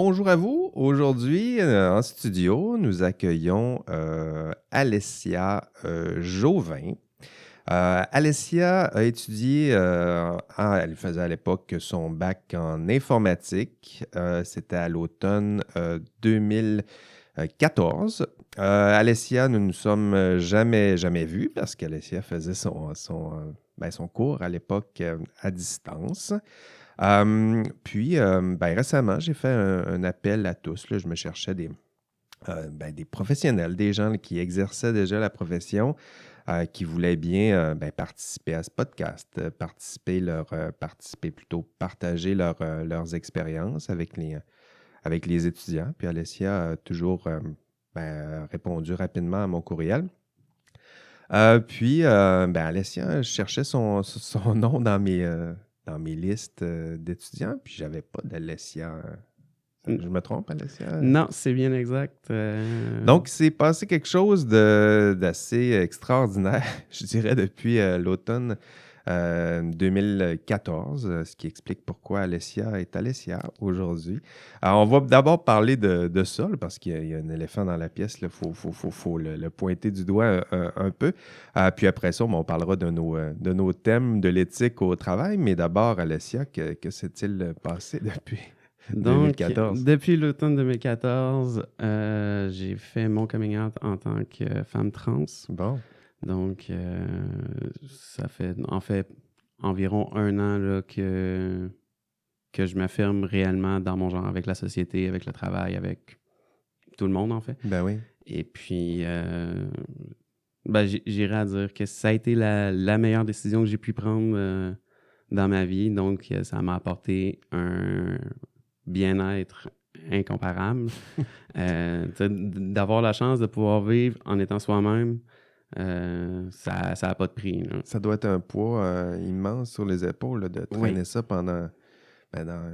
Bonjour à vous. Aujourd'hui, en studio, nous accueillons Alessia Jauvin. Alessia a étudié, elle faisait à l'époque son bac en informatique. C'était à l'automne 2014. Alessia, nous ne nous sommes jamais vus parce qu'Alessia faisait son cours à l'époque à distance. Puis, récemment, j'ai fait un appel à tous. Là, je me cherchais des professionnels, des gens là, qui exerçaient déjà la profession, qui voulaient bien participer à ce podcast, partager leurs expériences avec les étudiants. Puis Alessia a toujours répondu rapidement à mon courriel. Alessia, je cherchais son nom dans mes listes d'étudiants, puis j'avais pas d'Alessia. Je me trompe, Alessia? Non, c'est bien exact. Donc, il s'est passé quelque chose d'assez extraordinaire, je dirais, depuis l'automne 2014, ce qui explique pourquoi Alessia est Alessia aujourd'hui. Alors, on va d'abord parler de ça, là, parce qu'il y a un éléphant dans la pièce, il faut le pointer du doigt un peu. Puis après ça, on parlera de nos thèmes de l'éthique au travail. Mais d'abord, Alessia, que s'est-il passé depuis Donc, 2014? depuis l'automne 2014, j'ai fait mon coming out en tant que femme trans. Bon. Donc, ça fait en fait environ 1 an là, que je m'affirme réellement dans mon genre avec la société, avec le travail, avec tout le monde en fait. Ben oui. Et puis, j'irais à dire que ça a été la meilleure décision que j'ai pu prendre dans ma vie. Donc, ça m'a apporté un bien-être incomparable. D'avoir la chance de pouvoir vivre en étant soi-même, ça n'a pas de prix. Là. Ça doit être un poids immense sur les épaules là, de traîner Oui. ça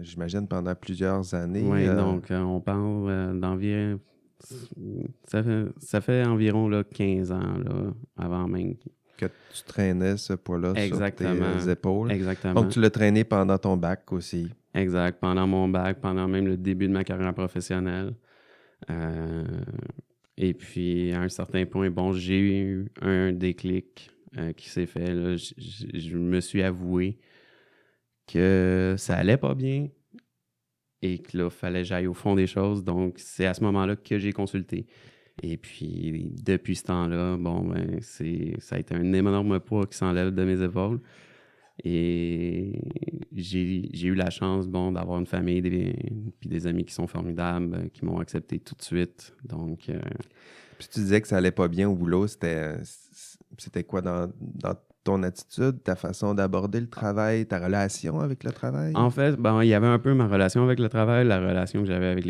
j'imagine pendant plusieurs années. Oui, donc on parle d'environ... Ça fait environ là, 15 ans là, avant même. Que tu traînais ce poids-là sur tes épaules. Exactement. Donc, tu l'as traîné pendant ton bac aussi. Exact. Pendant mon bac, pendant même le début de ma carrière professionnelle. Et puis, à un certain point, bon, j'ai eu un déclic qui s'est fait. Là. Je me suis avoué que ça allait pas bien et que là, il fallait que j'aille au fond des choses. Donc, c'est à ce moment-là que j'ai consulté. Et puis, depuis ce temps-là, ça a été un énorme poids qui s'enlève de mes épaules. Et j'ai eu la chance, d'avoir une famille puis des amis qui sont formidables, qui m'ont accepté tout de suite. Donc... Puis tu disais que ça allait pas bien au boulot. C'était quoi dans ton attitude, ta façon d'aborder le travail, ta relation avec le travail? En fait, il y avait un peu ma relation avec le travail, la relation que j'avais avec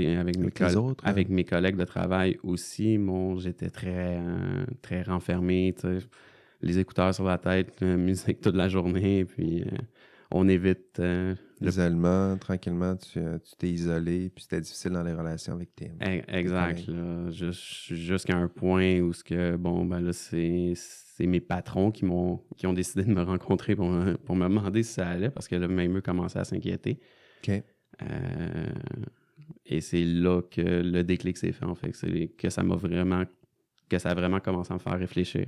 mes collègues de travail aussi. J'étais très renfermé, tu sais, les écouteurs sur la tête, musique toute la journée, puis on évite... L'isolement, tranquillement, tu t'es isolé, puis c'était difficile dans les relations avec tes Exact, là, jusqu'à un point où là, c'est mes patrons qui ont décidé de me rencontrer pour me demander si ça allait, parce que là, même eux commençaient à s'inquiéter. OK. Et c'est là que le déclic s'est fait, en fait. Que ça a vraiment commencé à me faire réfléchir.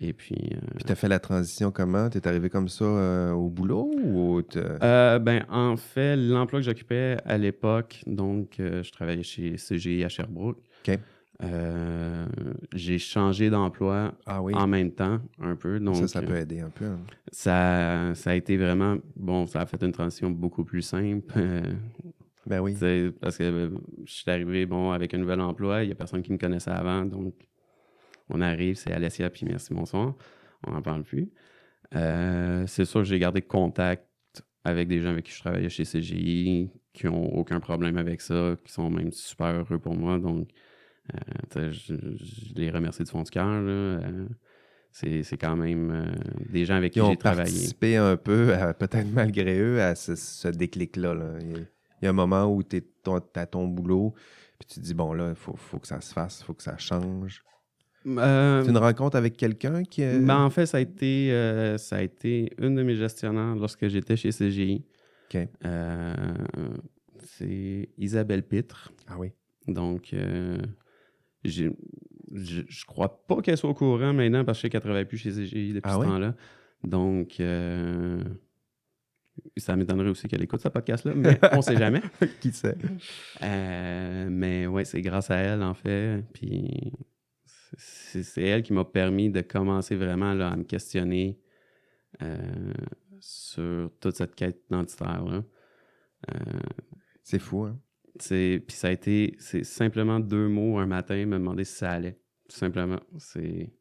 Et puis... Puis t'as fait la transition comment? T'es arrivé comme ça au boulot ou en fait, l'emploi que j'occupais à l'époque, donc je travaillais chez CGI à Sherbrooke. OK. J'ai changé d'emploi en même temps, un peu. Donc, ça peut aider un peu. Hein. Ça a été vraiment... ça a fait une transition beaucoup plus simple. Ben oui. Parce que je suis arrivé, avec un nouvel emploi. Il n'y a personne qui me connaissait avant, donc on arrive, c'est Alessia, puis merci, bonsoir. On n'en parle plus. C'est sûr que j'ai gardé contact avec des gens avec qui je travaillais chez CGI, qui n'ont aucun problème avec ça, qui sont même super heureux pour moi. Donc, je les remercie du fond du cœur. C'est quand même des gens avec qui j'ai travaillé. Ils ont participé un peu, peut-être malgré eux, à ce déclic-là. Là. Il y a un moment où tu as ton boulot, puis tu te dis, bon, là, il faut que ça se fasse, il faut que ça change. C'est une rencontre avec quelqu'un qui... en fait, ça a été une de mes gestionnaires lorsque j'étais chez CGI. OK. C'est Isabelle Pitre. Ah oui. Donc, je crois pas qu'elle soit au courant maintenant parce que je sais qu'elle travaille plus chez CGI depuis ce temps-là. Donc, ça m'étonnerait aussi qu'elle écoute ce podcast-là, mais on sait jamais. Qui sait? Mais ouais, c'est grâce à elle, en fait. Puis c'est elle qui m'a permis de commencer vraiment là, à me questionner sur toute cette quête identitaire-là. C'est fou, hein? Puis ça a été... C'est simplement 2 mots un matin, me demander si ça allait. Tout simplement. C'est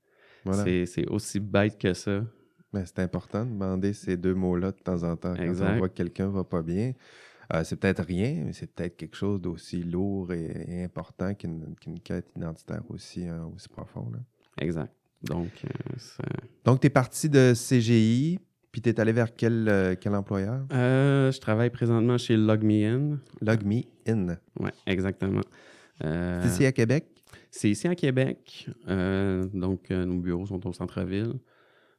aussi bête que ça. Mais c'est important de demander ces 2 mots-là de temps en temps. Quand on voit que quelqu'un va pas bien, c'est peut-être rien, mais c'est peut-être quelque chose d'aussi lourd et important qu'une quête identitaire aussi profonde. Là. Exact. Donc, tu es parti de CGI, puis tu es allé vers quel employeur? Je travaille présentement chez LogMeIn. LogMeIn. Oui, exactement. C'est ici à Québec? C'est ici à Québec. Donc, nos bureaux sont au centre-ville.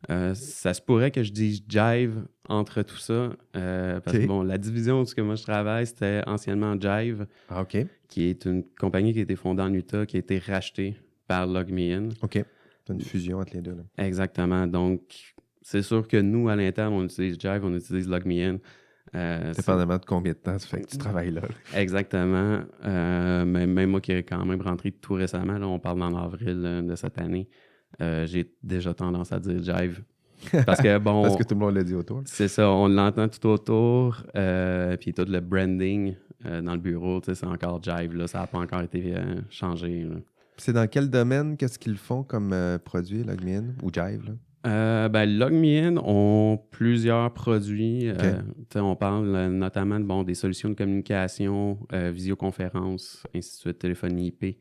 Ça se pourrait que je dise Jive entre tout ça. Parce que, bon, la division où moi je travaille, c'était anciennement Jive. Ah, OK. Qui est une compagnie qui a été fondée en Utah, qui a été rachetée par LogMeIn. OK. C'est une fusion entre les deux. Là. Exactement. Donc, c'est sûr que nous, à l'interne, on utilise Jive, on utilise LogMeIn. Dépendamment de combien de temps ça fait que tu travailles là. Exactement. Mais même moi qui ai quand même rentré tout récemment, là, on parle en avril de cette année, j'ai déjà tendance à dire Jive. Parce que bon. Parce que tout le monde l'a dit autour. C'est ça, on l'entend tout autour. Puis tout le branding dans le bureau, c'est encore Jive. Là, ça n'a pas encore été changé. Là. C'est dans quel domaine? Qu'est-ce qu'ils font comme produit, LogMeIn ou Jive? Là? LogMeIn ont plusieurs produits. On parle notamment des solutions de communication, visioconférence, ainsi de suite, téléphonie IP.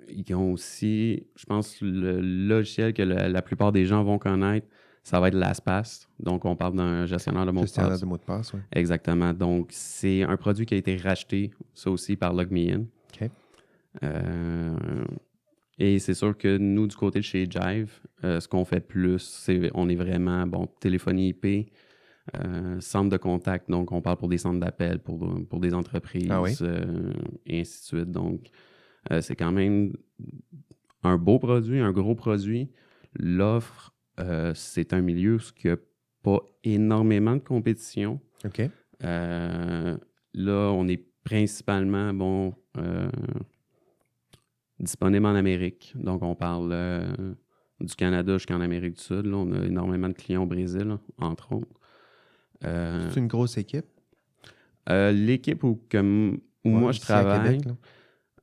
Ils ont aussi, je pense, le logiciel que la plupart des gens vont connaître, ça va être LastPass. Donc, on parle d'un gestionnaire de mots de passe. Gestionnaire de mots de passe, oui. Exactement. Donc, c'est un produit qui a été racheté, ça aussi, par LogMeIn. OK. Et c'est sûr que nous, du côté de chez Jive, ce qu'on fait plus, c'est on est vraiment, téléphonie IP, centre de contact. Donc, on parle pour des centres d'appel, pour des entreprises, et ainsi de suite. Donc, c'est quand même un beau produit, un gros produit. L'offre, c'est un où il n'y a pas énormément de compétition. OK. Là, on est principalement, disponible en Amérique. Donc, on parle du Canada jusqu'en Amérique du Sud. Là, on a énormément de clients au Brésil, là, entre autres. C'est une grosse équipe? L'équipe où moi je travaille,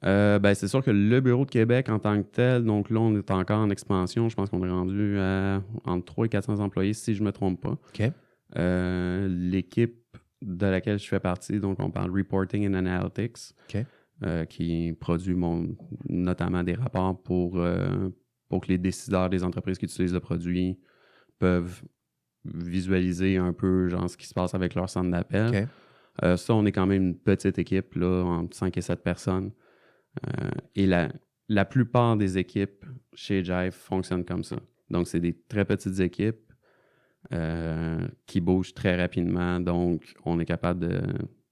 c'est sûr que le bureau de Québec en tant que tel, donc là, on est encore en expansion. Je pense qu'on est rendu à entre 300 et 400 employés, si je ne me trompe pas. OK. L'équipe de laquelle je fais partie, donc on parle Reporting and Analytics, qui produit notamment des rapports pour que les décideurs des entreprises qui utilisent le produit peuvent visualiser un peu genre ce qui se passe avec leur centre d'appel. Ça, on est quand même une petite équipe, là, entre 5 et 7 personnes. Et la plupart des équipes chez Jive fonctionnent comme ça. Donc, c'est des très petites équipes qui bougent très rapidement. Donc, on est capable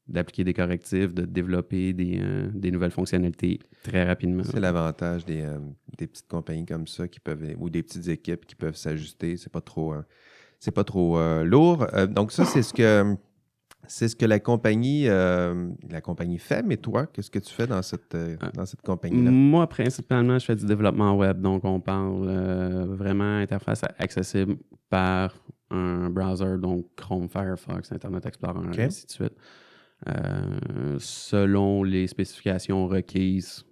d'appliquer des correctifs, de développer des nouvelles fonctionnalités très rapidement. C'est l'avantage des petites compagnies comme ça ou des petites équipes qui peuvent s'ajuster. C'est pas trop lourd. Donc, ça, c'est ce que la compagnie fait, mais toi, qu'est-ce que tu fais dans cette compagnie-là? Moi, principalement, je fais du développement web. Donc, on parle vraiment interface accessible par un browser, donc Chrome, Firefox, Internet Explorer, ainsi de suite. Selon les spécifications requises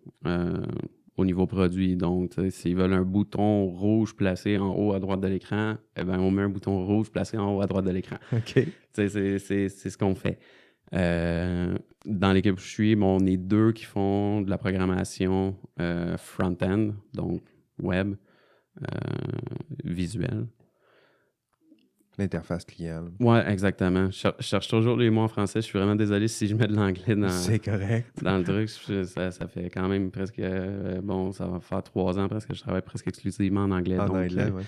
au niveau produit. Donc, s'ils veulent un bouton rouge placé en haut à droite de l'écran, on met un bouton rouge placé en haut à droite de l'écran. OK. C'est ce qu'on fait. Dans l'équipe où je suis, on est 2 qui font de la programmation front-end, donc web, visuel. L'interface client. Oui, exactement. Je cherche toujours les mots en français. Je suis vraiment désolé si je mets de l'anglais C'est correct. Dans le truc. Ça fait quand même presque... ça va faire 3 ans presque que je travaille presque exclusivement en anglais. En anglais, oui.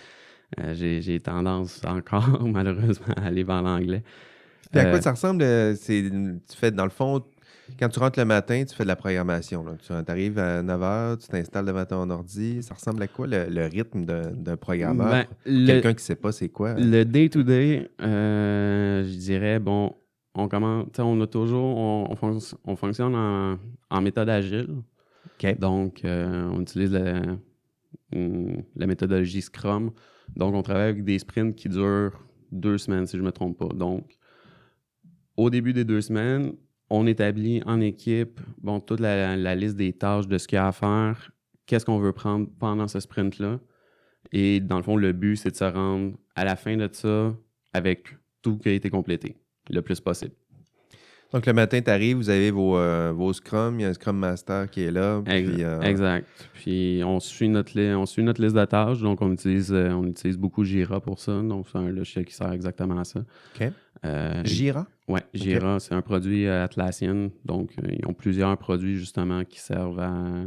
J'ai tendance encore, malheureusement, à aller vers l'anglais. Puis à quoi ça ressemble? Tu fais, dans le fond, quand tu rentres le matin, tu fais de la programmation. Là. Tu arrives à 9 h, tu t'installes devant ton ordi. Ça ressemble à quoi le rythme d'un programmeur? Ben, Pour quelqu'un qui ne sait pas c'est quoi. le day-to-day, je dirais, bon, on commence, tu sais, on a toujours, on fonctionne en méthode agile. OK. Donc, on utilise la méthodologie Scrum. Donc, on travaille avec des sprints qui durent 2 semaines, si je ne me trompe pas. Donc, au début des 2 semaines, on établit en équipe toute la liste des tâches de ce qu'il y a à faire, qu'est-ce qu'on veut prendre pendant ce sprint-là. Et dans le fond, le but, c'est de se rendre à la fin de ça avec tout qui a été complété, le plus possible. Donc, le matin, tu arrives, vous avez vos Scrum, il y a un Scrum Master qui est là. Puis, Exact. Puis, on suit notre liste de tâches. Donc, on utilise beaucoup Jira pour ça. Donc, c'est un logiciel qui sert exactement à ça. OK. Jira? Oui, Jira, c'est un produit Atlassian. Donc, ils ont plusieurs produits, justement, qui servent à...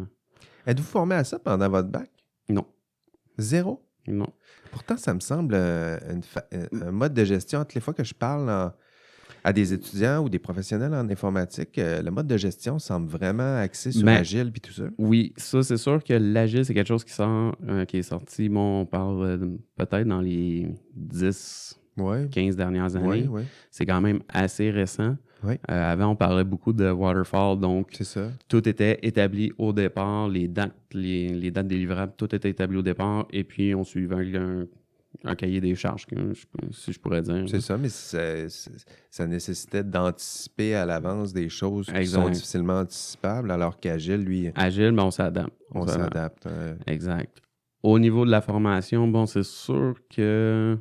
Êtes-vous formé à ça pendant votre bac? Non. 0? Non. Pourtant, ça me semble un mode de gestion. Toutes les fois que je parle à des étudiants ou des professionnels en informatique, le mode de gestion semble vraiment axé sur l'agile puis tout ça. Oui, ça, c'est sûr que l'agile, c'est quelque chose qui est sorti, on parle peut-être dans les 10, 15 dernières années. Ouais. C'est quand même assez récent. Ouais. Avant, on parlait beaucoup de waterfall, donc c'est ça. Tout était établi au départ, les dates des livrables, tout était établi au départ, et puis on suivait un cahier des charges, si je pourrais dire. C'est ça, mais ça nécessitait d'anticiper à l'avance des choses qui Exact. sont difficilement anticipables, alors qu'Agile, lui... Agile, on s'adapte. On s'adapte. Exact. Au niveau de la formation, c'est sûr que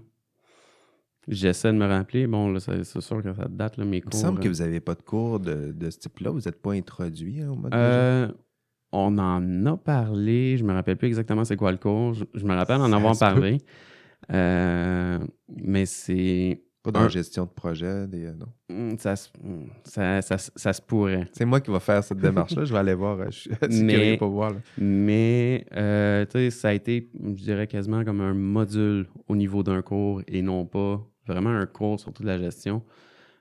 j'essaie de me rappeler. Là, c'est sûr que ça date, là, mes cours. Il me semble que vous n'avez pas de cours de ce type-là. Vous n'êtes pas introduit au mode de gestion. On en a parlé. Je me rappelle plus exactement c'est quoi le cours. Je me rappelle en avoir parlé. Mais c'est... Pas dans la gestion de projet, non? Ça se pourrait. C'est moi qui vais faire cette démarche-là. Je vais aller voir. Je suis curieux pour voir. Là. Mais, tu sais, ça a été, je dirais, quasiment comme un module au niveau d'un cours et non pas vraiment un cours sur toute la gestion.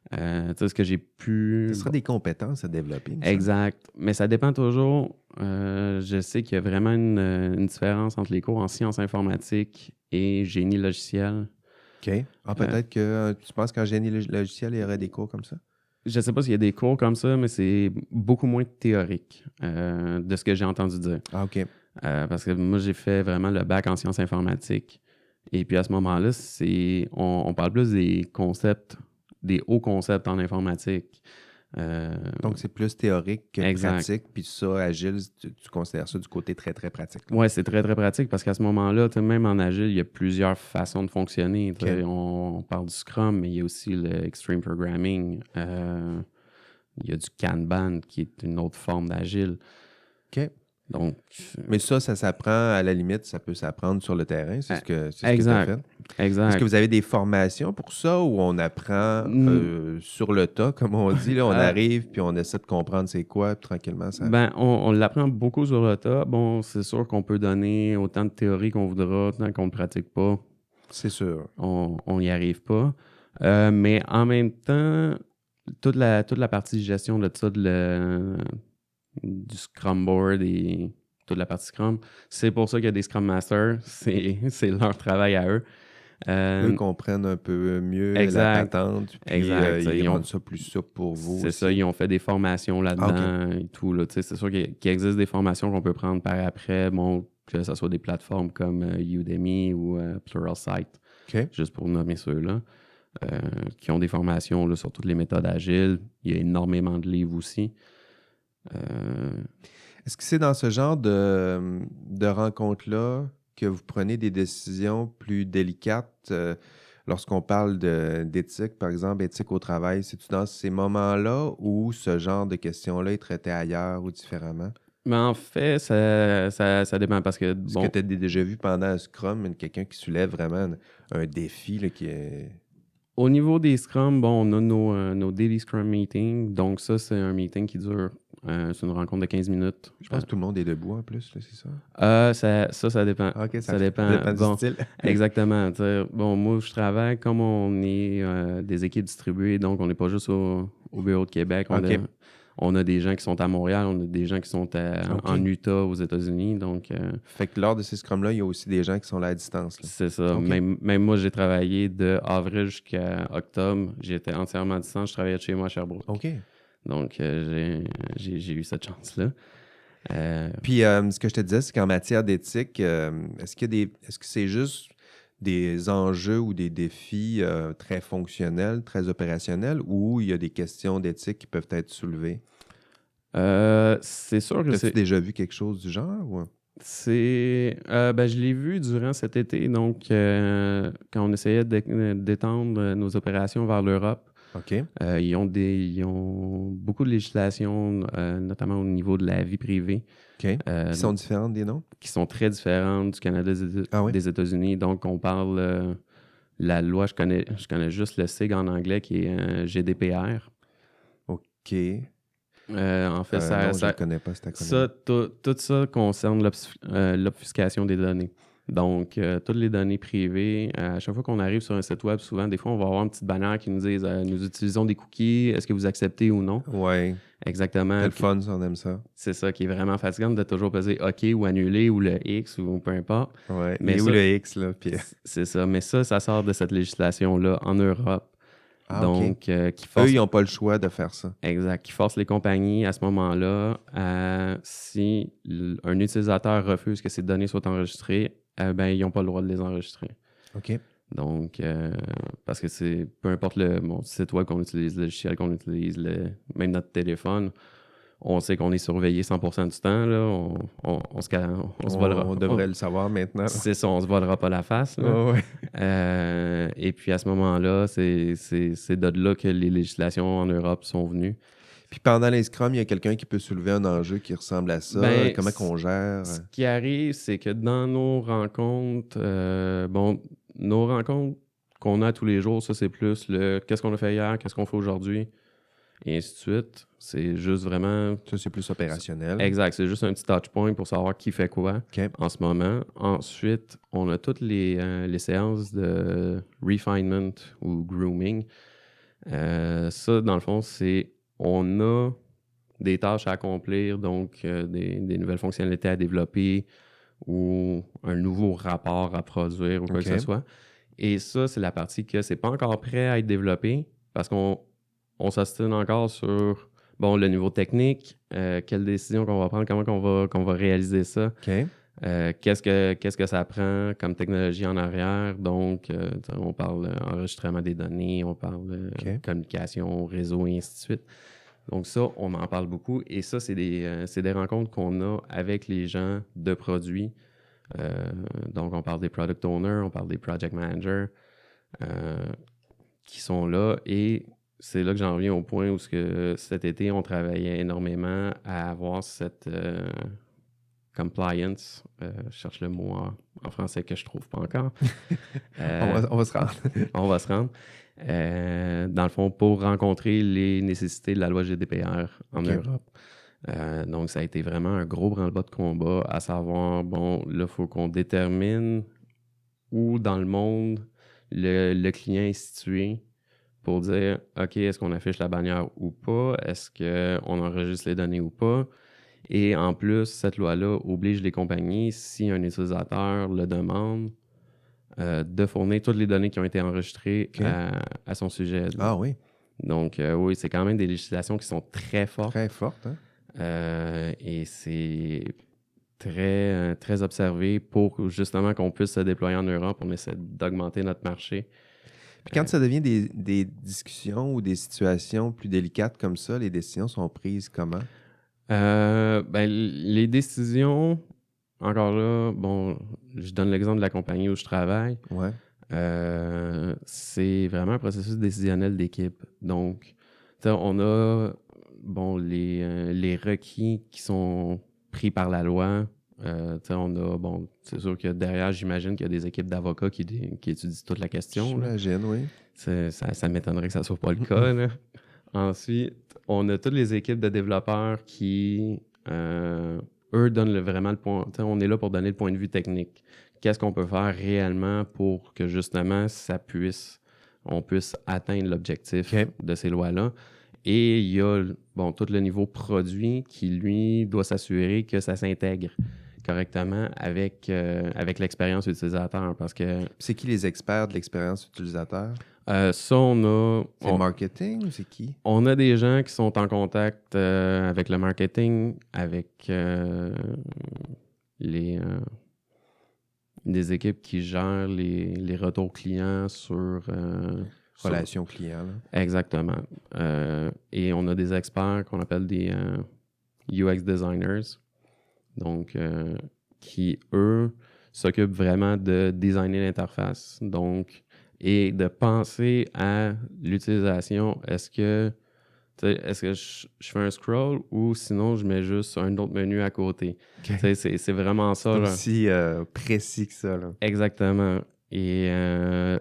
Tu sais, ce que j'ai pu... Ce sera des compétences à développer. Exact. Mais ça dépend toujours. Je sais qu'il y a vraiment une différence entre les cours en sciences informatiques et génie logiciel. OK. Peut-être que tu penses qu'en génie logiciel, il y aurait des cours comme ça? Je ne sais pas s'il y a des cours comme ça, mais c'est beaucoup moins théorique de ce que j'ai entendu dire. Ah, OK. Parce que moi, j'ai fait vraiment le bac en sciences informatiques. Et puis à ce moment-là, on parle plus des concepts, des hauts concepts en informatique. Donc, c'est plus théorique que exact. pratique. Puis ça, Agile, tu considères ça du côté très, très pratique. Oui, c'est très, très pratique parce qu'à ce moment-là, même en Agile, il y a plusieurs façons de fonctionner. Okay. On parle du Scrum, mais il y a aussi le Extreme Programming. Il y a du Kanban qui est une autre forme d'Agile. OK. Donc, mais ça s'apprend, à la limite, ça peut s'apprendre sur le terrain. C'est ce que tu as fait. Exact. Est-ce que vous avez des formations pour ça ou on apprend sur le tas, comme on dit? Là, on arrive puis on essaie de comprendre c'est quoi, puis tranquillement, ça... on l'apprend beaucoup sur le tas. Bon, c'est sûr qu'on peut donner autant de théorie qu'on voudra, tant qu'on ne pratique pas. C'est sûr. On n'y arrive pas. Mais en même temps, toute la partie de gestion de ça, du Scrum Board et toute la partie Scrum, c'est pour ça qu'il y a des Scrum Masters. C'est leur travail à eux. Eux comprennent un peu mieux la patente, puis ils rendent ça plus souple pour vous. C'est ça, ils ont fait des formations là-dedans et tout. Là, c'est sûr qu'il existe des formations qu'on peut prendre par après, que ce soit des plateformes comme Udemy ou Pluralsight, juste pour nommer ceux-là, qui ont des formations là, sur toutes les méthodes agiles. Il y a énormément de livres aussi. Est-ce que c'est dans ce genre de rencontres-là que vous prenez des décisions plus délicates lorsqu'on parle d'éthique, par exemple, éthique au travail? C'est-tu dans ces moments-là où ce genre de questions-là est traité ailleurs ou différemment? Mais en fait, ça dépend parce que... Est-ce que tu as déjà vu pendant un Scrum quelqu'un qui soulève vraiment un défi là, qui est... Au niveau des Scrum, on a nos Daily Scrum Meetings. Donc ça, c'est un meeting qui dure C'est une rencontre de 15 minutes. Je pense que tout le monde est debout en plus, là, c'est ça? Ça dépend. Ah, OK, Ça dépend. du Bon, style. exactement. Bon, moi, je travaille comme on est des équipes distribuées, donc on n'est pas juste au bureau de Québec. OK. On a des gens qui sont à Montréal, on a des gens qui sont en Utah, aux États-Unis. Donc, Fait que lors de ces scrums-là, il y a aussi des gens qui sont là à distance. Là. c'est ça. OK. Même moi, j'ai travaillé de avril jusqu'à octobre. J'étais entièrement à distance. Je travaillais de chez moi à Sherbrooke. OK. Donc, j'ai eu cette chance-là. Puis, ce que je te disais, c'est qu'en matière d'éthique, est-ce que c'est juste des enjeux ou des défis très fonctionnels, très opérationnels, ou il y a des questions d'éthique qui peuvent être soulevées? C'est sûr que As-tu déjà vu quelque chose du genre? Ou... je l'ai vu durant cet été, donc quand on essayait d'étendre nos opérations vers l'Europe. OK. Ils ont beaucoup de législation, notamment au niveau de la vie privée. OK. Qui sont différentes des nôtres? Qui sont très différentes du Canada des États-Unis. Donc, on parle la loi, je connais juste le SIG en anglais, qui est GDPR. OK. En fait, non, je ne connais pas cet acronyme. Tout ça concerne l'obfuscation des données. Donc, toutes les données privées, à chaque fois qu'on arrive sur un site web, souvent, des fois, on va avoir une petite bannière qui nous dise nous utilisons des cookies, est-ce que vous acceptez ou non? Oui. Exactement. C'est le fun, ça, on aime ça. C'est ça qui est vraiment fatigant de toujours peser OK ou annuler ou le X ou peu importe. Oui. Mais où le X, là? Puis... C'est ça. Mais ça sort de cette législation-là en Europe. Ah, donc, OK. qui force... Eux, ils n'ont pas le choix de faire ça. Exact. Qui force les compagnies à ce moment-là, si un utilisateur refuse que ses données soient enregistrées, ils n'ont pas le droit de les enregistrer. OK. Donc, parce que c'est peu importe le site web qu'on utilise, le logiciel qu'on utilise, même notre téléphone, on sait qu'on est surveillé 100% du temps. Là. On se volera. On devrait le savoir maintenant. C'est ça, on se volera pas la face. Là. Oh, ouais. Et puis à ce moment-là, c'est de là que les législations en Europe sont venues. Puis pendant les scrums, il y a quelqu'un qui peut soulever un enjeu qui ressemble à ça. Comment qu'on gère? Ce qui arrive, c'est que dans nos rencontres, nos rencontres qu'on a tous les jours, ça c'est plus le qu'est-ce qu'on a fait hier, qu'est-ce qu'on fait aujourd'hui, et ainsi de suite. C'est juste vraiment... Ça, c'est plus opérationnel. Exact. C'est juste un petit touch point pour savoir qui fait quoi en ce moment. Ensuite, on a toutes les séances de refinement ou grooming. Ça, dans le fond, on a des tâches à accomplir, donc des nouvelles fonctionnalités à développer ou un nouveau rapport à produire ou quoi que ce soit. Et ça, c'est la partie que c'est pas encore prêt à être développé parce qu'on s'ostine encore sur le niveau technique, quelle décision qu'on va prendre, comment qu'on va réaliser ça. Qu'est-ce que ça prend comme technologie en arrière? Donc, on parle enregistrement des données, on parle communication, réseau et ainsi de suite. Donc ça, on en parle beaucoup. Et ça, c'est des rencontres qu'on a avec les gens de produits. Donc, on parle des product owners, on parle des project managers qui sont là. Et c'est là que j'en reviens au point où cet été, on travaillait énormément à avoir cette compliance. Je cherche le mot en français que je trouve pas encore. On va se rendre. On va se rendre. Dans le fond, pour rencontrer les nécessités de la loi GDPR en Europe. Donc, ça a été vraiment un gros branle-bas de combat, à savoir, là, il faut qu'on détermine où dans le monde le client est situé pour dire, OK, est-ce qu'on affiche la bannière ou pas? Est-ce qu'on enregistre les données ou pas? Et en plus, cette loi-là oblige les compagnies, si un utilisateur le demande, de fournir toutes les données qui ont été enregistrées à son sujet. Ah oui? Donc, oui, c'est quand même des législations qui sont très fortes. Très fortes, hein? Et c'est très, très observé pour justement qu'on puisse se déployer en Europe. On essaie d'augmenter notre marché. Puis quand ça devient des discussions ou des situations plus délicates comme ça, les décisions sont prises comment? Les décisions... Encore là, je donne l'exemple de la compagnie où je travaille. Ouais. C'est vraiment un processus décisionnel d'équipe. Donc, on a les requis qui sont pris par la loi. On a, c'est sûr que derrière, j'imagine qu'il y a des équipes d'avocats qui étudient toute la question. J'imagine, oui. Ça m'étonnerait que ça ne soit pas le cas. Là. Ensuite, on a toutes les équipes de développeurs qui, eux, donnent vraiment le point. On est là pour donner le point de vue technique. Qu'est-ce qu'on peut faire réellement pour que justement on puisse atteindre l'objectif OK. de ces lois-là. Et il y a tout le niveau produit qui, lui, doit s'assurer que ça s'intègre correctement avec l'expérience utilisateur. Parce que C'est qui les experts de l'expérience utilisateur? ça, C'est le marketing ou c'est qui? on a des gens qui sont en contact avec le marketing, avec les des équipes qui gèrent les retours clients sur Relation client, là. exactement. Et on a des experts qu'on appelle des UX designers, donc qui, eux, s'occupent vraiment de designer l'interface, donc, et de penser à l'utilisation. Est-ce que je fais un scroll ou sinon je mets juste un autre menu à côté? OK. C'est vraiment ça. C'est Là. aussi précis que ça, là. Exactement. Et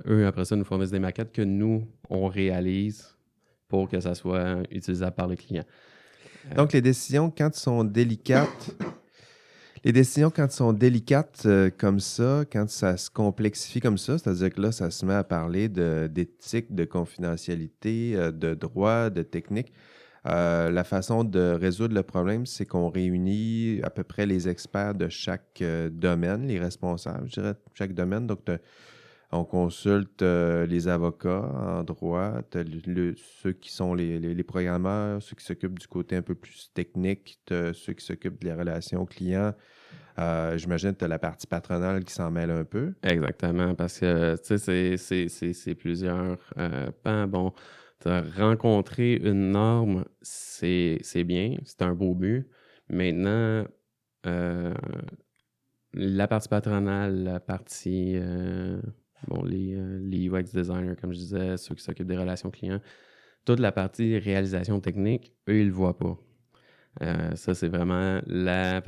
eux, après ça, nous fournissent des maquettes que nous, on réalise pour que ça soit utilisable par le client. Donc, les décisions, quand elles sont délicates, comme ça, quand ça se complexifie comme ça, c'est-à-dire que là, ça se met à parler d'éthique, de confidentialité, de droit, de technique. La façon de résoudre le problème, c'est qu'on réunit à peu près les experts de chaque domaine, les responsables, je dirais, de chaque domaine. Donc, on consulte les avocats en droit, ceux qui sont les programmeurs, ceux qui s'occupent du côté un peu plus technique, ceux qui s'occupent des relations clients. J'imagine que tu as la partie patronale qui s'en mêle un peu. Exactement, parce que c'est plusieurs pans. Bon, rencontrer une norme, c'est bien, c'est un beau but. Maintenant, la partie patronale, la partie les UX designers, comme je disais, ceux qui s'occupent des relations clients, toute la partie réalisation technique, eux, ils le voient pas. Ça, c'est vraiment la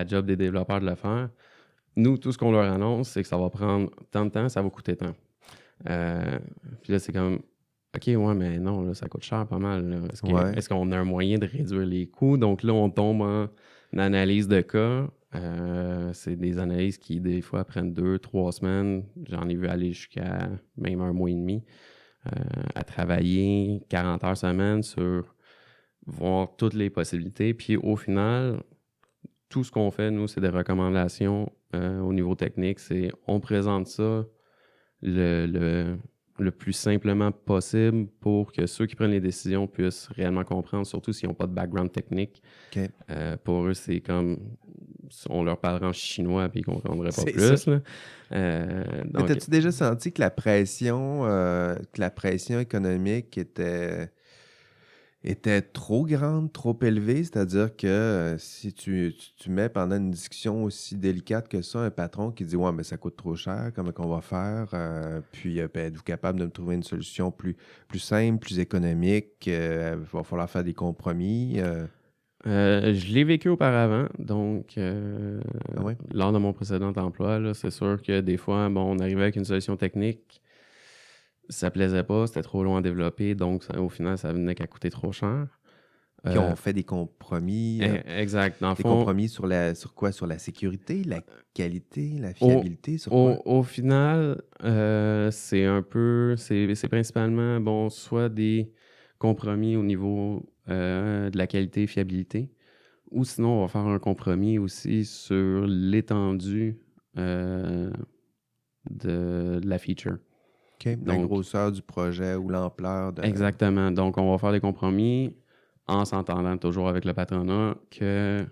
job des développeurs de le faire. Nous, tout ce qu'on leur annonce, c'est que ça va prendre tant de temps, ça va coûter tant. Puis là, c'est comme, OK, ouais, mais non, là, ça coûte cher pas mal. Là. Ouais. Est-ce qu'on a un moyen de réduire les coûts? Donc là, on tombe en analyse de cas. C'est des analyses qui, des fois, prennent 2-3 semaines. J'en ai vu aller jusqu'à même 1 mois et demi à travailler 40 heures semaine sur voir toutes les possibilités. Puis au final, tout ce qu'on fait, nous, c'est des recommandations au niveau technique. C'est on présente ça le plus simplement possible pour que ceux qui prennent les décisions puissent réellement comprendre, surtout s'ils n'ont pas de background technique. OK. Pour eux, c'est comme on leur parlerait en chinois puis ils ne comprendraient pas C'est plus. ça. Là. Mais t'as-tu déjà senti que la pression économique était trop grande, trop élevée? C'est-à-dire que si tu mets pendant une discussion aussi délicate que ça, un patron qui dit « Ouais, mais ça coûte trop cher, comment qu'on va faire? Puis êtes-vous capable de me trouver une solution plus simple, plus économique? Il va falloir faire des compromis. Je l'ai vécu auparavant, donc Ah ouais? lors de mon précédent emploi, là, c'est sûr que des fois, on arrivait avec une solution technique, ça plaisait pas, c'était trop loin à développer, donc au final, ça venait qu'à coûter trop cher. Puis on fait des compromis. Exact. Dans le Des fond, compromis sur quoi? Sur la sécurité, la qualité, la fiabilité, sur quoi? au final, c'est principalement, soit des compromis au niveau de la qualité et fiabilité, ou sinon, on va faire un compromis aussi sur l'étendue de la feature. OK. La Donc, grosseur du projet ou l'ampleur de... exactement. Donc, on va faire des compromis en s'entendant toujours avec le patronat que,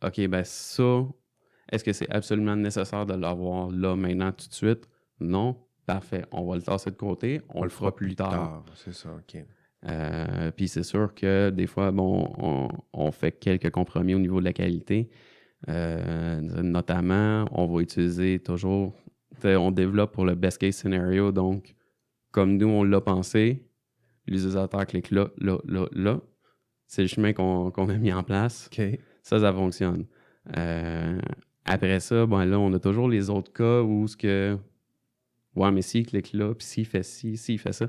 OK, ben ça, est-ce que c'est absolument nécessaire de l'avoir là, maintenant, tout de suite? Non. Parfait. On va le tasser de côté. On le fera plus tard. C'est ça, OK. Puis c'est sûr que des fois, on fait quelques compromis au niveau de la qualité. Notamment, on va utiliser toujours... On développe pour le best case scenario. Donc, comme nous, on l'a pensé, l'utilisateur clique là, là, là, là. C'est le chemin qu'on a mis en place. OK. Ça fonctionne. Après ça, là, on a toujours les autres cas où ce que... Ouais, mais s'il clique là, puis s'il fait ci, s'il fait ça.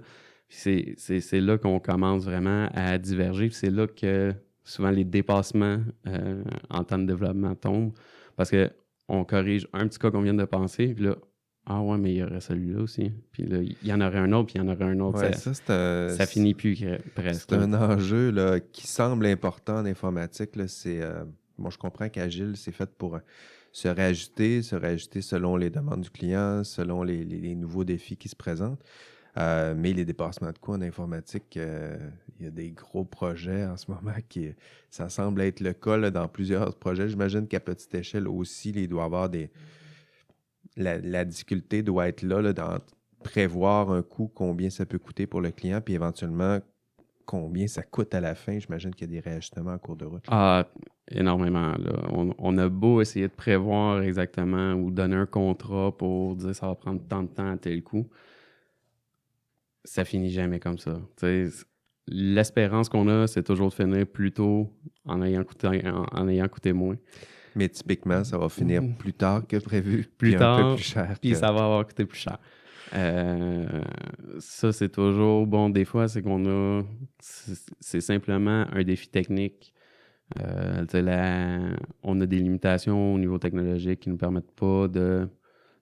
C'est là qu'on commence vraiment à diverger. Puis c'est là que souvent les dépassements en temps de développement tombent. Parce qu'on corrige un petit cas qu'on vient de penser, puis là, ah ouais, mais il y aurait celui-là aussi. Puis là, il y en aurait un autre, puis il y en aurait un autre. Ouais, Ça finit plus presque. C'est un enjeu là, qui semble important en informatique. Là, bon, je comprends qu'Agile, c'est fait pour se réajuster selon les demandes du client, selon les nouveaux défis qui se présentent. Mais les dépassements de coûts en informatique, il y a des gros projets en ce moment ça semble être le cas là, dans plusieurs projets. J'imagine qu'à petite échelle aussi, il doit y avoir la difficulté doit être là, dans prévoir un coût, combien ça peut coûter pour le client, puis éventuellement combien ça coûte à la fin. J'imagine qu'il y a des réajustements en cours de route. Ah, énormément. Là. On a beau essayer de prévoir exactement ou donner un contrat pour dire ça va prendre tant de temps à tel coup. Ça finit jamais comme ça. T'sais, l'espérance qu'on a, c'est toujours de finir plus tôt en ayant coûté moins. Mais typiquement, ça va finir plus tard que prévu, Plus puis tard, un peu plus cher. Puis ça va avoir coûté plus cher. Ça, c'est toujours bon. Des fois, c'est simplement un défi technique. On a des limitations au niveau technologique qui ne nous permettent pas de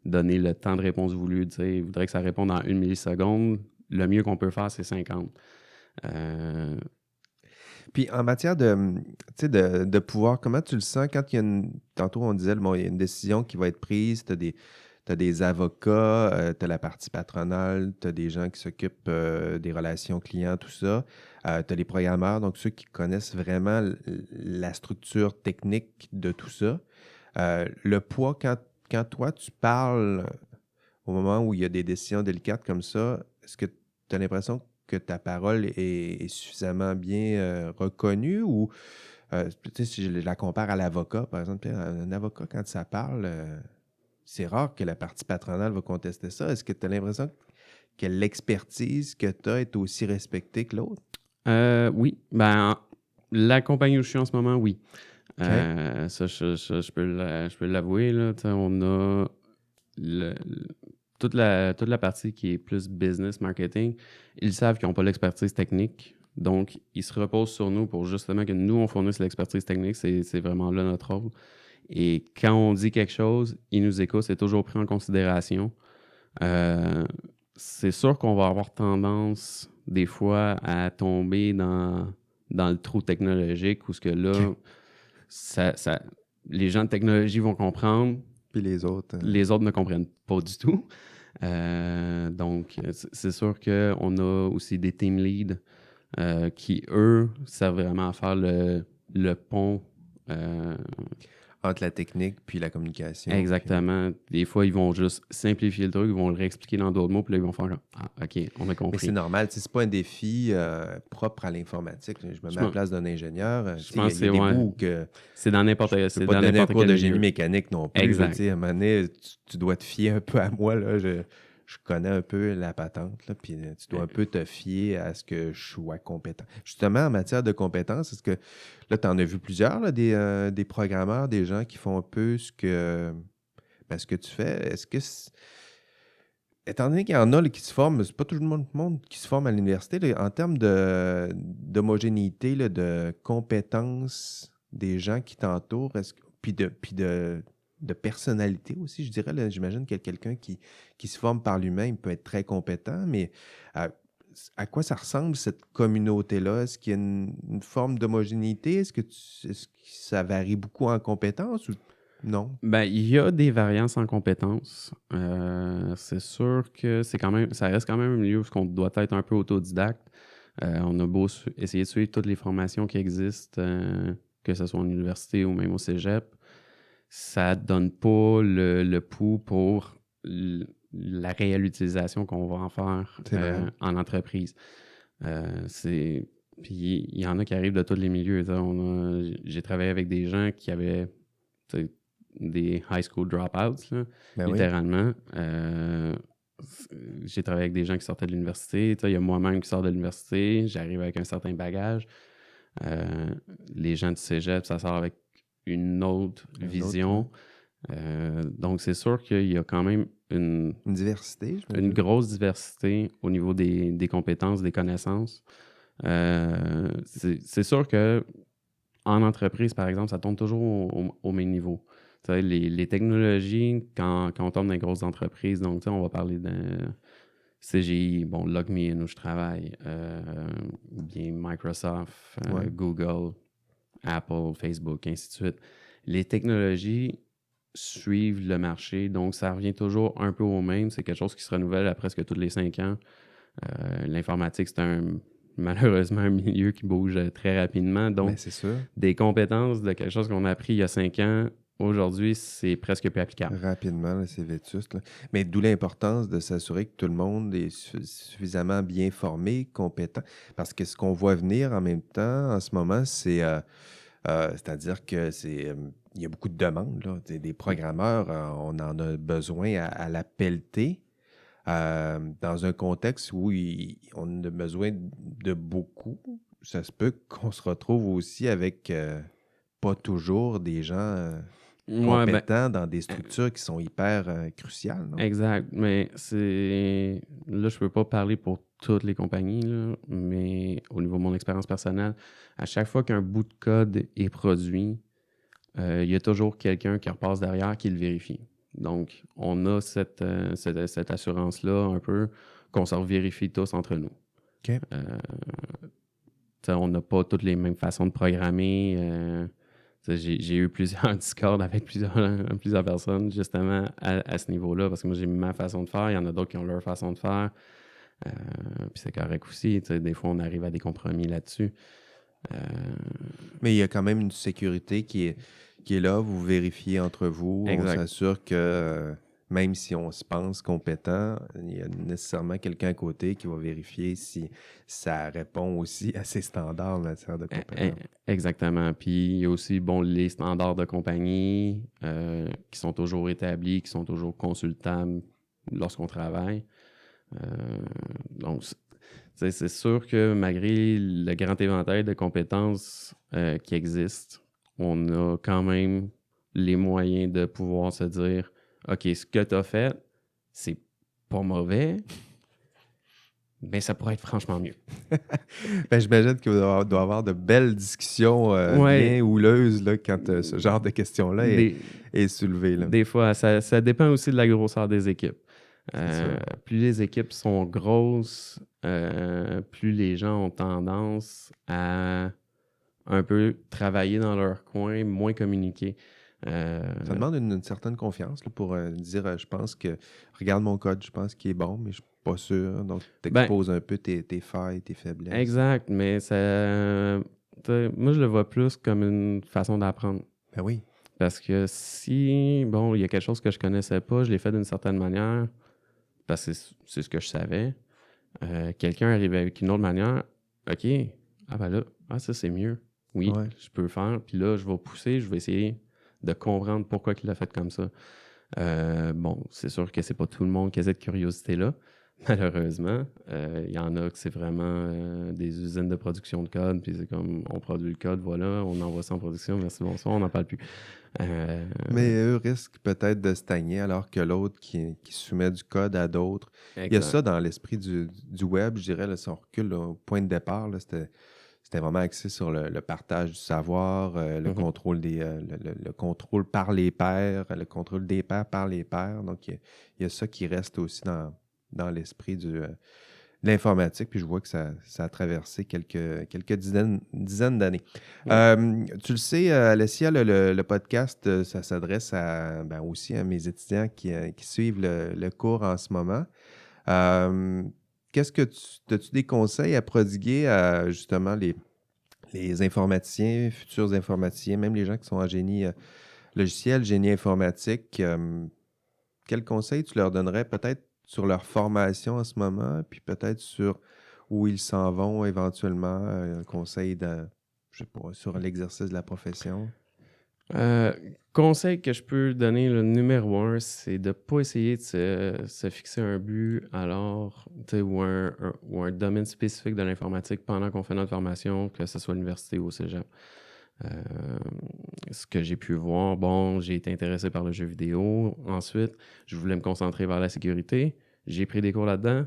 donner le temps de réponse voulu. Il voudrait que ça réponde en 1 milliseconde. Le mieux qu'on peut faire, c'est 50. Puis en matière de pouvoir, comment tu le sens quand il y a tantôt on disait, bon, il y a une décision qui va être prise, tu as des avocats, tu as la partie patronale, tu as des gens qui s'occupent des relations clients, tout ça. Tu as les programmeurs, donc ceux qui connaissent vraiment la structure technique de tout ça. Le poids, quand toi, tu parles au moment où il y a des décisions délicates comme ça, est-ce que tu as l'impression que ta parole est suffisamment bien reconnue ou, tu sais, si je la compare à l'avocat, par exemple, un avocat, quand ça parle, c'est rare que la partie patronale va contester ça. Est-ce que tu as l'impression que l'expertise que tu as est aussi respectée que l'autre? Oui. Ben, la compagnie où je suis en ce moment, oui. OK. Ça, je peux l'avouer. Là. On a toute la partie qui est plus business, marketing. Ils savent qu'ils n'ont pas l'expertise technique. Donc, ils se reposent sur nous pour justement que nous, on fournisse l'expertise technique. C'est vraiment là notre rôle. Et quand on dit quelque chose, ils nous écoutent. C'est toujours pris en considération. C'est sûr qu'on va avoir tendance, des fois, à tomber dans le trou technologique où ce que là, les gens de technologie vont comprendre. Puis les autres. Les autres ne comprennent pas du tout. Donc, c'est sûr qu'on a aussi des team leads qui, eux, servent vraiment à faire le pont. Entre la technique puis la communication. Exactement. Des fois, ils vont juste simplifier le truc, ils vont le réexpliquer dans d'autres mots, puis là, ils vont faire « Ah, OK, on a compris. » Mais c'est normal, c'est pas un défi propre à l'informatique. Je me mets à la place d'un ingénieur. Je pense il y a des bouts que... C'est dans n'importe quel. Je peux pas te donner un cours de génie mécanique non plus. Exact. À un moment donné, tu dois te fier un peu à moi. Là. Je connais un peu la patente, là, puis tu dois un peu te fier à ce que je sois compétent. Justement, en matière de compétences, est-ce que là, tu en as vu plusieurs, là, des programmeurs, des gens qui font un peu ce que tu fais? Est-ce que, étant donné qu'il y en a là, qui se forment, c'est pas tout le monde qui se forme à l'université, là, en termes d'homogénéité, là, de compétences des gens qui t'entourent, puis de personnalité aussi, je dirais. Là, j'imagine qu'il y a quelqu'un qui se forme par lui-même, peut être très compétent, mais à quoi ça ressemble, cette communauté-là? Est-ce qu'il y a une forme d'homogénéité? Est-ce que ça varie beaucoup en compétences ou non? Ben, il y a des variances en compétences. C'est sûr que ça reste quand même un milieu où on doit être un peu autodidacte. On a beau essayer de suivre toutes les formations qui existent, que ce soit en université ou même au cégep. Ça donne pas le pouls pour la réelle utilisation qu'on va en faire en entreprise. Puis il y en a qui arrivent de tous les milieux. J'ai travaillé avec des gens qui avaient des high school dropouts, là, littéralement. Oui. J'ai travaillé avec des gens qui sortaient de l'université. Il y a moi-même qui sors de l'université. J'arrive avec un certain bagage. Les gens du cégep, ça sort avec une autre vision. Donc, c'est sûr qu'il y a quand même Une diversité, je une me grosse diversité au niveau des compétences, des connaissances. C'est sûr que en entreprise, par exemple, ça tourne toujours au même niveau. Tu sais, les technologies, quand on tombe dans les grosses entreprises, donc tu sais, on va parler de CGI, bon, LogMeIn où je travaille, ou bien Microsoft, Ouais. Google, Apple, Facebook, ainsi de suite. Les technologies suivent le marché, donc ça revient toujours un peu au même. C'est quelque chose qui se renouvelle à presque tous les 5 ans. L'informatique, malheureusement un milieu qui bouge très rapidement. Ben, Donc, c'est sûr. des compétences de quelque chose qu'on a appris il y a 5 ans, aujourd'hui, c'est presque plus applicable. Rapidement, là, c'est vétuste, là. Mais d'où l'importance de s'assurer que tout le monde est suffisamment bien formé, compétent. Parce que ce qu'on voit venir en même temps, en ce moment, c'est-à-dire que il y a beaucoup de demandes, là. Des programmeurs, on en a besoin à la pelletée. Dans un contexte où on a besoin de beaucoup, ça se peut qu'on se retrouve aussi avec pas toujours des gens Ouais, ben, compétents dans des structures qui sont hyper cruciales, non? exact. Mais c'est. Là, je peux pas parler pour toutes les compagnies, là, mais au niveau de mon expérience personnelle, à chaque fois qu'un bout de code est produit, il y a toujours quelqu'un qui repasse derrière qui le vérifie. Donc, on a cette assurance-là un peu qu'on se vérifie tous entre nous. OK. Euh, on n'a pas toutes les mêmes façons de programmer. J'ai eu plusieurs Discord avec plusieurs personnes justement à ce niveau-là parce que moi j'ai ma façon de faire, il y en a d'autres qui ont leur façon de faire. Puis c'est correct aussi. Des fois on arrive à des compromis là-dessus. Euh, Mais il y a quand même une sécurité qui est là. Vous vérifiez entre vous. On exact. s'assure que même si on se pense compétent, il y a nécessairement quelqu'un à côté qui va vérifier si ça répond aussi à ses standards en matière de E- e- compétences. Exactement. Puis il y a aussi bon, les standards de compagnie qui sont toujours établis, qui sont toujours consultables lorsqu'on travaille. Euh, donc, c'est sûr que malgré le grand éventail de compétences qui existent, on a quand même les moyens de pouvoir se dire OK, ce que tu as fait, c'est pas mauvais, mais ça pourrait être franchement mieux. Ben, j'imagine qu'il doit y avoir de belles discussions Ouais, bien houleuses là, quand ce genre de questions-là des, est soulevé, là. des fois, ça dépend aussi de la grosseur des équipes. C'est sûr. Plus les équipes sont grosses, plus les gens ont tendance à un peu travailler dans leur coin, moins communiquer. Ça demande une certaine confiance là, pour dire je pense que regarde mon code, je pense qu'il est bon, mais je suis pas sûr. Donc, tu Ben, exposes un peu tes failles, tes faiblesses. exact, mais moi, je le vois plus comme une façon d'apprendre. Ben oui. Parce que si, bon, il y a quelque chose que je connaissais pas, je l'ai fait d'une certaine manière, parce que c'est ce que je savais. Quelqu'un arrive avec une autre manière, OK, ah ben là, ça c'est mieux. Oui, Ouais. je peux le faire. Puis là, je vais pousser, je vais essayer de comprendre pourquoi il l'a fait comme ça. Bon, c'est sûr que c'est pas tout le monde qui a cette curiosité-là, malheureusement. Il y en a que c'est vraiment des usines de production de code, puis c'est comme, on produit le code, voilà, on envoie ça en production, merci, bonsoir, on n'en parle plus. Euh, Mais eux risquent peut-être de stagner alors que l'autre qui soumet du code à d'autres. Il y a exact. ça dans l'esprit du web, je dirais, là, si on recule là, au point de départ, là, c'était vraiment axé sur le partage du savoir, le Mhm. contrôle le contrôle par les pairs, le contrôle des pairs par les pairs. Donc, il y a ça qui reste aussi dans l'esprit de l'informatique. Puis je vois que ça a traversé quelques dizaines d'années. Ouais. Tu le sais, Alessia, le podcast, ça s'adresse aussi à mes étudiants qui suivent le cours en ce moment. Euh, Qu'est-ce que as-tu des conseils à prodiguer à justement les informaticiens, futurs informaticiens, même les gens qui sont en génie logiciel, génie informatique? Quels conseils tu leur donnerais peut-être sur leur formation en ce moment, puis peut-être sur où ils s'en vont éventuellement, un conseil je sais pas, sur l'exercice de la profession? Euh, Conseil que je peux donner, le numéro un, c'est de ne pas essayer de se fixer un but alors, tu sais, ou un domaine spécifique de l'informatique pendant qu'on fait notre formation, que ce soit à l'université ou au cégep. Euh, ce que j'ai pu voir, bon, j'ai été intéressé par le jeu vidéo. Ensuite, je voulais me concentrer vers la sécurité. J'ai pris des cours là-dedans.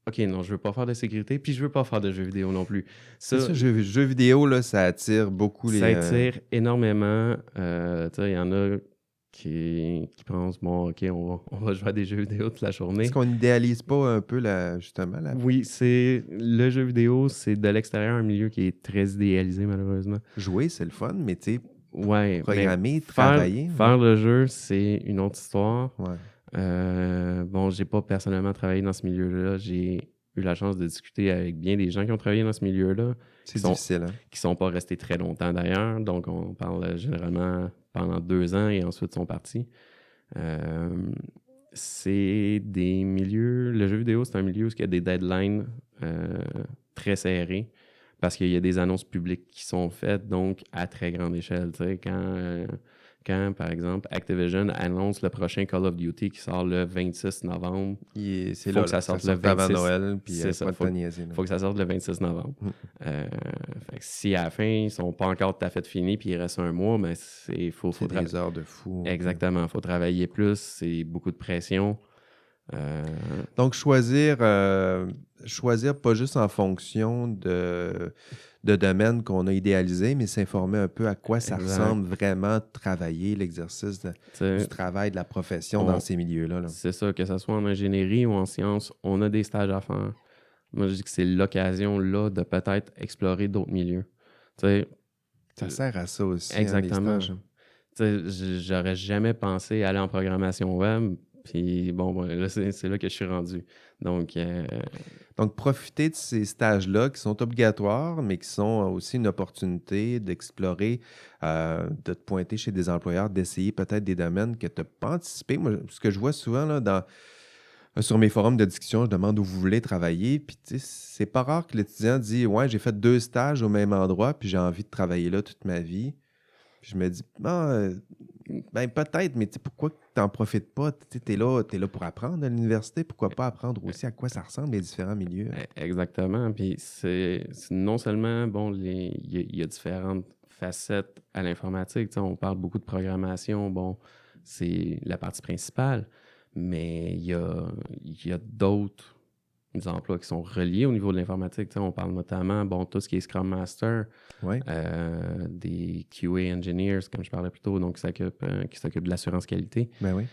OK, non, je veux pas faire de sécurité, puis je veux pas faire de jeux vidéo non plus. C'est Ça, ça, jeux vidéo, là, ça attire beaucoup ça les... attire énormément. Tu sais, il y en a qui pensent, bon, OK, on va jouer à des jeux vidéo toute la Est-ce journée. qu'on n'idéalise pas un peu, justement, la... Oui, le jeu vidéo, c'est de l'extérieur un milieu qui est très idéalisé, malheureusement. Jouer, c'est le fun, mais tu sais, Ouais, mais programmer, travailler... faire le jeu, c'est une autre histoire. Ouais. Bon, j'ai pas personnellement travaillé dans ce milieu-là. J'ai eu la chance de discuter avec bien des gens qui ont travaillé dans ce milieu-là, qui C'est sont, difficile, hein? qui sont pas restés très longtemps d'ailleurs. Donc, on parle généralement pendant 2 ans et ensuite sont partis. Euh, c'est des milieux... Le jeu vidéo, c'est un milieu où il y a des deadlines très serrés parce qu'il y a des annonces publiques qui sont faites, donc à très grande échelle. Tu sais, quand, par exemple, Activision annonce le prochain Call of Duty qui sort le 26 novembre, C'est faut là, que ça là, sorte ça le sort avant 26. Noël, puis C'est ça, pas de temps niaiser, là. faut que ça sorte le 26 novembre. Mm. Fait que si à la fin, ils sont pas encore tout à fait finis, puis il reste un mois, mais faut C'est des heures de fou. Exactement, faut travailler plus, c'est beaucoup de pression. Donc, choisir pas juste en fonction de domaines qu'on a idéalisés, mais s'informer un peu à quoi ça Exact. ressemble vraiment travailler, l'exercice du T'sais, travail, de la profession dans ces milieux-là. Là. c'est ça, que ce soit en ingénierie ou en sciences, on a des stages à faire. Moi, je dis que c'est l'occasion là de peut-être explorer d'autres milieux. T'sais, Ça sert à ça aussi, hein, les exactement. stages. J'aurais jamais pensé aller en programmation web. Puis bon, là, c'est là que je suis rendu. Donc, Donc, profiter de ces stages-là qui sont obligatoires, mais qui sont aussi une opportunité d'explorer, de te pointer chez des employeurs, d'essayer peut-être des domaines que tu n'as pas anticipés. Moi, ce que je vois souvent là, sur mes forums de discussion, je demande où vous voulez travailler. Puis, tu sais, c'est pas rare que l'étudiant dit ouais, j'ai fait 2 stages au même endroit, puis j'ai envie de travailler là toute ma vie. Puis je me dis, ben peut-être, mais tu sais, pourquoi tu n'en profites pas? Tu es là pour apprendre à l'université. Pourquoi pas apprendre aussi à quoi ça ressemble les différents milieux? exactement. Puis c'est non seulement, bon, il y a différentes facettes à l'informatique. Tu sais, on parle beaucoup de programmation. Bon, c'est la partie principale. Mais il y a d'autres emplois qui sont reliés au niveau de l'informatique. Tu sais, on parle notamment, bon, tout ce qui est Scrum Master, Oui. des QA Engineers, comme je parlais plus tôt, donc qui s'occupent de l'assurance qualité. Ben oui.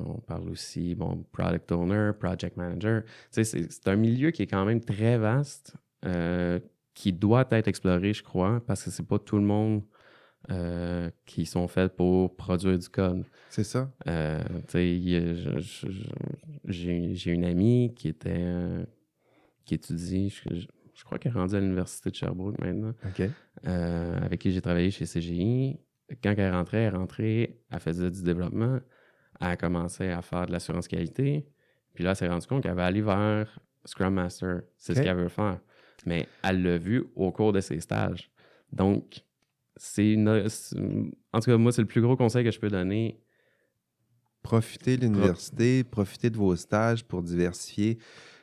On parle aussi, bon, Product Owner, Project Manager. Tu sais, c'est un milieu qui est quand même très vaste, qui doit être exploré, je crois, parce que c'est pas tout le monde qui sont faits pour produire du code. C'est ça. Tu sais, j'ai une amie qui étudie, je crois qu'elle est rendue à l'université de Sherbrooke maintenant, OK. avec qui j'ai travaillé chez CGI. Quand elle est rentrée, elle faisait du développement, elle a commencé à faire de l'assurance qualité, puis là, elle s'est rendue compte qu'elle va aller vers Scrum Master. C'est ce OK. qu'elle veut faire. Mais elle l'a vu au cours de ses stages. Donc, en tout cas, moi, c'est le plus gros conseil que je peux donner. Profitez de l'université, profitez de vos stages pour diversifier,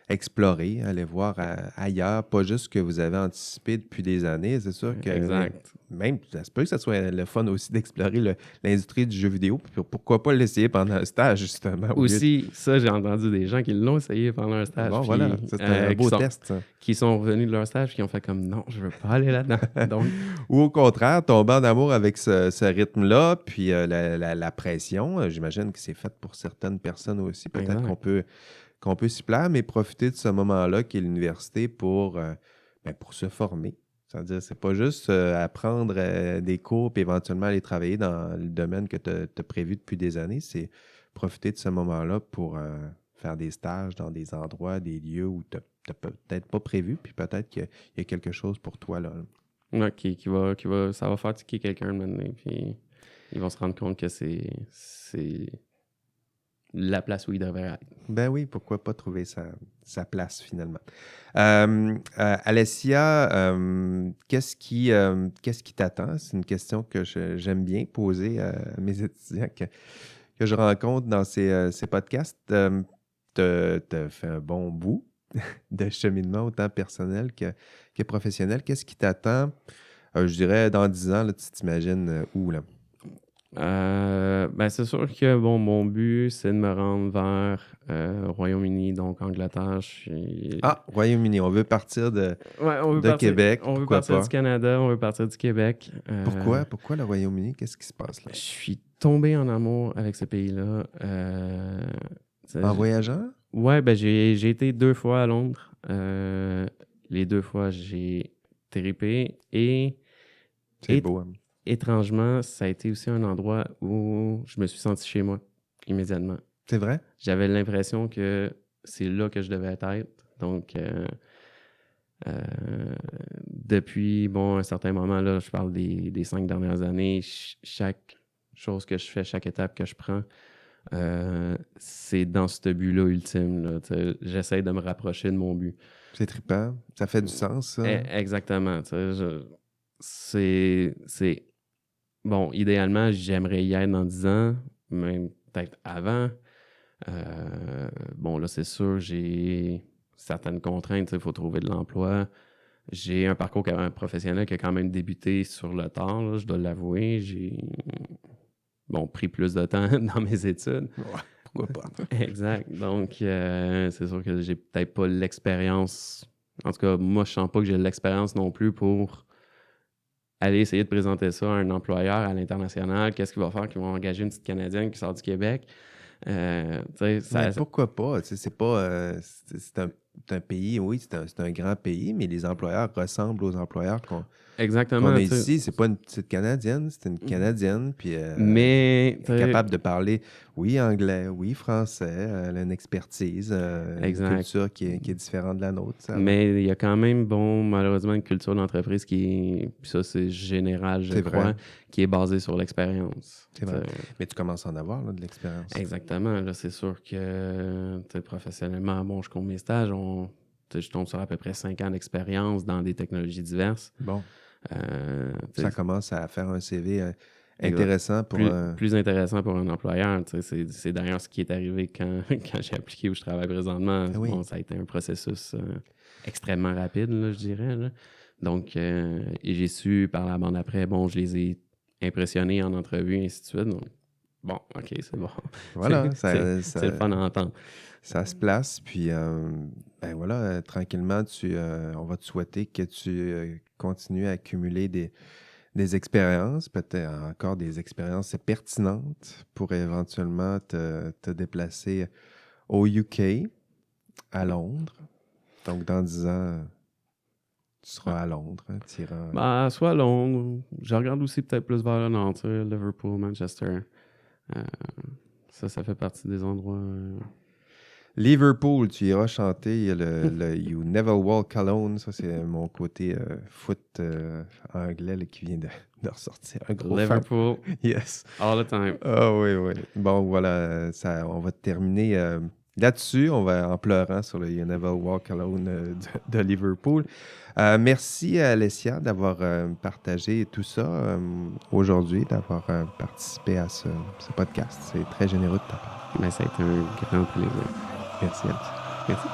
explorer, aller voir ailleurs, pas juste ce que vous avez anticipé depuis des années. C'est sûr que Exact. même, ça se peut que ça soit le fun aussi d'explorer l'industrie du jeu vidéo. Puis pourquoi pas l'essayer pendant un stage, justement. Aussi, ça, j'ai entendu des gens qui l'ont essayé pendant un stage. Bon, puis, voilà, c'est un beau test. Ça. Qui sont revenus de leur stage, qui ont fait comme non, je veux pas aller là-dedans. Donc, ou au contraire, tomber en amour avec ce rythme-là, puis la pression. J'imagine que c'est fait pour certaines personnes aussi. Peut-être qu'on peut s'y plaire, mais profiter de ce moment-là qui est l'université pour se former. C'est-à-dire, c'est pas juste apprendre des cours puis éventuellement aller travailler dans le domaine que tu as prévu depuis des années. C'est profiter de ce moment-là pour faire des stages dans des endroits, des lieux où tu n'as peut-être pas prévu, puis peut-être qu'il y a quelque chose pour toi là. ça va faire tiquer quelqu'un maintenant, puis ils vont se rendre compte que c'est la place où il devrait être. Ben oui, pourquoi pas trouver sa place finalement. Alessia, qu'est-ce qui t'attend? C'est une question que j'aime bien poser à mes étudiants que je rencontre dans ces podcasts. Tu as fait un bon bout de cheminement, autant personnel que professionnel. Qu'est-ce qui t'attend Je dirais, dans 10 ans, là, tu t'imagines où, là? Ben c'est sûr que bon, mon but, c'est de me rendre vers Royaume-Uni, donc Angleterre. Ah, Royaume-Uni, on veut partir Ouais, de Québec, on veut pourquoi partir du pas? Canada, on veut partir du Québec. Pourquoi? Pourquoi le Royaume-Uni? Qu'est-ce qui se passe là? Je suis tombé en amour avec ce pays-là. En voyageant? Ouais, ben j'ai été 2 fois à Londres. Les 2 fois, j'ai trippé et C'est é- beau, hein? étrangement, ça a été aussi un endroit où je me suis senti chez moi immédiatement. C'est vrai? J'avais l'impression que c'est là que je devais être. Donc, euh, depuis bon, un certain moment, là, je parle des 5 dernières années, chaque chose que je fais, chaque étape que je prends, c'est dans ce but-là ultime. Là, j'essaie de me rapprocher de mon but. C'est trippant. Ça fait du sens, ça. Exactement. C'est. Bon, idéalement, j'aimerais y être dans 10 ans, même peut-être avant. Bon, là, c'est sûr, j'ai certaines contraintes. Il faut trouver de l'emploi. J'ai un parcours professionnel qui a quand même débuté sur le tard, là, je dois l'avouer. J'ai bon, pris plus de temps dans mes études. Ouais, pourquoi pas? Exact. Donc, c'est sûr que j'ai peut-être pas l'expérience. En tout cas, moi, je sens pas que j'ai l'expérience non plus pour aller essayer de présenter ça à un employeur à l'international. Qu'est-ce qu'il va faire? Qu'ils vont engager une petite Canadienne qui sort du Québec. Tu sais, Mais pourquoi pas? Tu sais, c'est pas. C'est un pays, oui, c'est un grand pays, mais les employeurs ressemblent aux employeurs qu'on exactement, a tu sais. ici. C'est pas une petite Canadienne, c'est une Canadienne, puis Mais, elle tu est sais, capable de parler, oui, anglais, oui, français. Elle a une expertise, une exact. culture qui est différente de la nôtre. Ça, là. Mais il y a quand même, bon, malheureusement, une culture d'entreprise qui est, puis ça c'est général, je C'est crois, vrai, qui est basée sur l'expérience. c'est vrai. Mais tu commences à en avoir, là, de l'expérience. Exactement. Là, c'est sûr que professionnellement, bon, je compte mes stages, je tombe sur à peu près 5 ans d'expérience dans des technologies diverses. Bon, Ça ça commence à faire un CV exact. intéressant pour Plus intéressant pour un employeur. C'est d'ailleurs ce qui est arrivé quand, quand j'ai appliqué où je travaille présentement. Ah oui. Bon, ça a été un processus extrêmement rapide, là, je dirais. Là. Donc, et j'ai su par la bande après, bon, je les ai impressionnés en entrevue, et ainsi de suite. Donc, bon, OK, c'est bon. Voilà, C'est le fun à entendre. ça se place. Puis, ben voilà, tranquillement, on va te souhaiter que tu continues à accumuler des expériences, peut-être encore des expériences pertinentes pour éventuellement te déplacer au UK, à Londres. Donc, dans 10 ans, tu seras à Londres. Hein, Bah, soit à Londres, je regarde aussi peut-être plus vers le nord, Liverpool, Manchester. Ça fait partie des endroits. Liverpool, tu iras chanter. Il y a le You Never Walk Alone. Ça, c'est mon côté foot anglais là, qui vient de ressortir. Un gros fan. Liverpool, Yes. all the time. Ah oui, oui. Bon, voilà, on va terminer là-dessus. On va en pleurant sur le You Never Walk Alone de Liverpool. Merci à Alessia d'avoir partagé tout ça aujourd'hui, d'avoir participé à ce podcast. C'est très généreux de ta part. Mais ça a été un grand plaisir. Merci, Alessia. Merci.